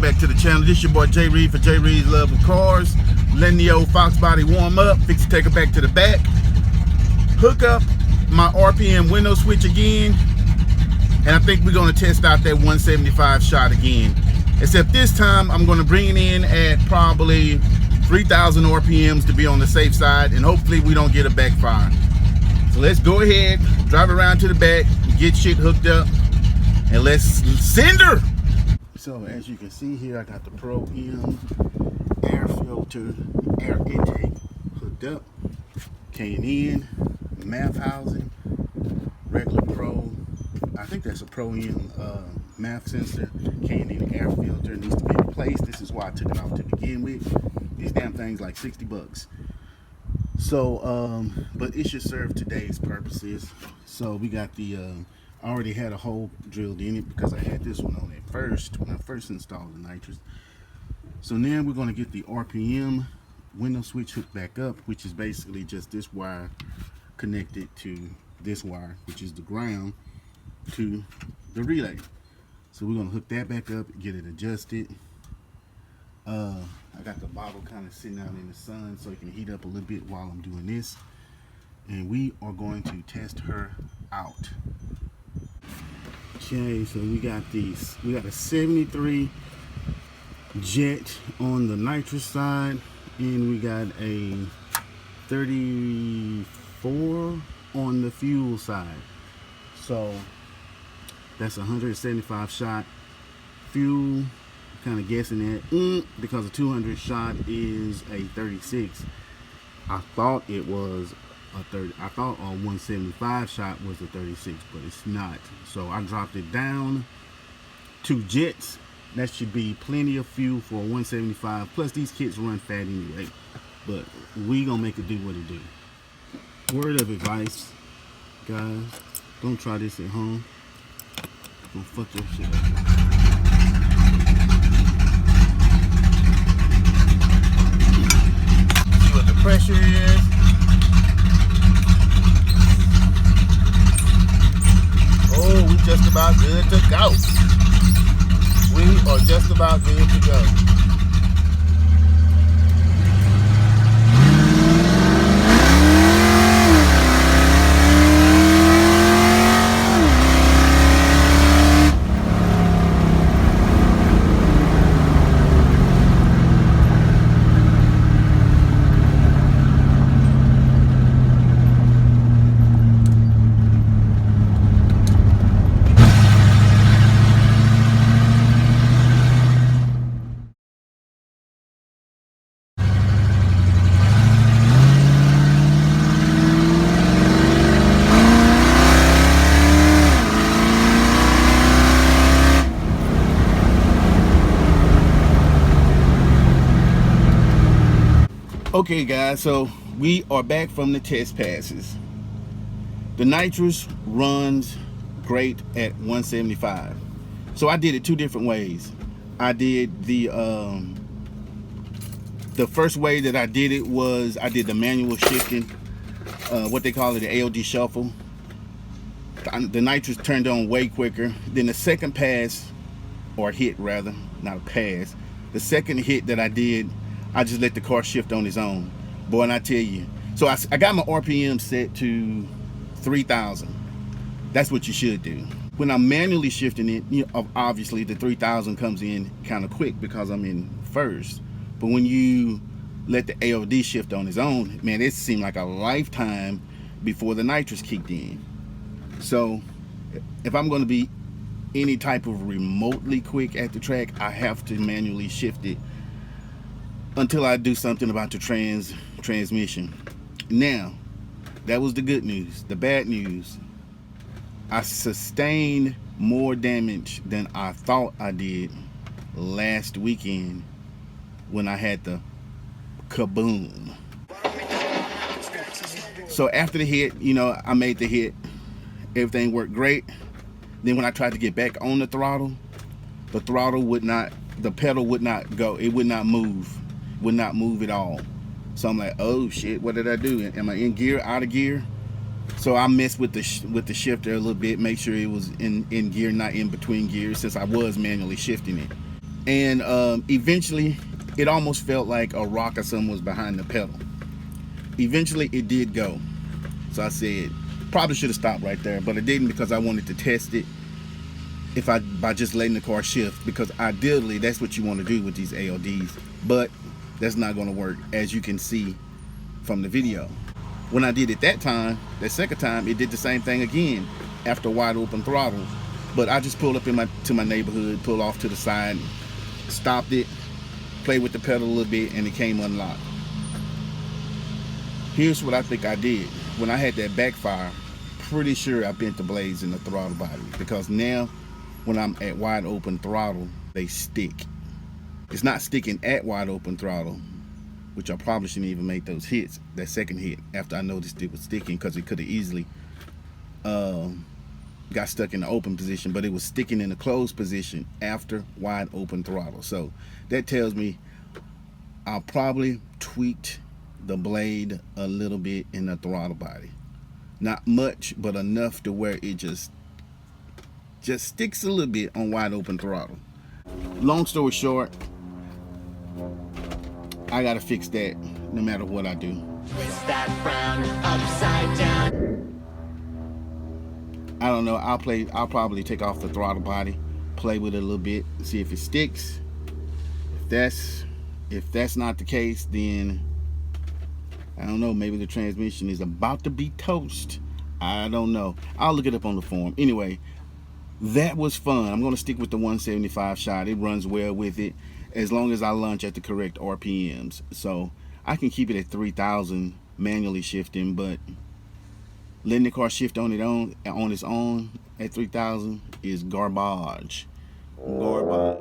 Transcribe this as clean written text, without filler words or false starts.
back to the channel. This your boy J Reed for J Reed's Love of Cars. Letting the old Fox body warm up. Fix to take it back to the back. Hook up my RPM window switch again. And I think we're going to test out that 175 shot again. Except this time I'm going to bring it in at probably 3,000 RPMs to be on the safe side. And hopefully we don't get a backfire. So let's go ahead, drive around to the back, get shit hooked up, and let's send her. So as you can see here, I got the Pro M air filter, air intake hooked up. K&N, MAF housing, regular Pro. I think that's a Pro M MAF sensor. K&N air filter needs to be replaced. This is why I took it off to begin with. These damn things like 60 bucks. So, but it should serve today's purposes. So we got the, I already had a hole drilled in it because I had this one on it first when I first installed the nitrous. So now we're going to get the RPM window switch hooked back up, which is basically just this wire connected to this wire, which is the ground, to the relay. So we're going to hook that back up, get it adjusted. I got the bottle kind of sitting out in the sun so it can heat up a little bit while I'm doing this. And we are going to test her out. Okay, so we got these. We got a 73 jet on the nitrous side, and we got a 34 on the fuel side. So that's 175 shot fuel. Kind of guessing that because a 200 shot is a 36. I thought it was a 30. I thought a 175 shot was a 36, but it's not. So I dropped it down 2 jets. That should be plenty of fuel for a 175. Plus these kits run fat anyway. But we gonna make it do what it do. Word of advice, guys: don't try this at home. Don't fuck your shit up. Pressure is. Oh, we just about good to go. We are just about good to go. Okay guys, so we are back from the test passes. The nitrous runs great at 175. So I did it 2 different ways. I did the first way that I did it was I did the manual shifting, what they call it, the AOD shuffle. The nitrous turned on way quicker. Then the second pass, or hit rather, not a pass. The second hit that I did, I just let the car shift on its own. Boy, and I tell you. So I got my RPM set to 3,000. That's what you should do. When I'm manually shifting it, you know, obviously the 3,000 comes in kind of quick because I'm in first. But when you let the AOD shift on its own, man, it seemed like a lifetime before the nitrous kicked in. So if I'm going to be any type of remotely quick at the track, I have to manually shift it until I do something about the transmission. Now, that was the good news. The bad news, I sustained more damage than I thought I did last weekend when I had the kaboom. So after the hit, you know, I made the hit. Everything worked great. Then when I tried to get back on the throttle would not, the pedal would not go. It would not move. Would not move at all. So I'm like, oh shit, what did I do? Am I in gear, out of gear? So I messed with the shifter a little bit, make sure it was in gear, not in between gears, since I was manually shifting it. And eventually it almost felt like a rock or something was behind the pedal. Eventually it did go. So I said, probably should have stopped right there, but I didn't because I wanted to test it by just letting the car shift, because ideally that's what you want to do with these ALDs, but that's not going to work, as you can see from the video. When I did it that second time, it did the same thing again after wide open throttle. But I just pulled up to my neighborhood, pulled off to the side, stopped it, played with the pedal a little bit, and it came unlocked. Here's what I think I did. When I had that backfire, pretty sure I bent the blades in the throttle body, because now when I'm at wide open throttle, they stick. It's not sticking at wide open throttle, which I probably shouldn't even make those hits, that second hit, after I noticed it was sticking, because it could have easily got stuck in the open position, but it was sticking in the closed position after wide open throttle. So that tells me I probably tweaked the blade a little bit in the throttle body. Not much, but enough to where it just sticks a little bit on wide open throttle. Long story short, I gotta fix that no matter what I do. Twist that frown upside down. I don't know. I'll probably take off the throttle body, play with it a little bit, see if it sticks. If that's not the case, then I don't know. Maybe the transmission is about to be toast. I don't know. I'll look it up on the forum. Anyway, that was fun. I'm gonna stick with the 175 Shot. It runs well with it, as long as I launch at the correct RPMs. So I can keep it at 3,000 manually shifting, but letting the car shift on its own at 3,000 is garbage. Garbage.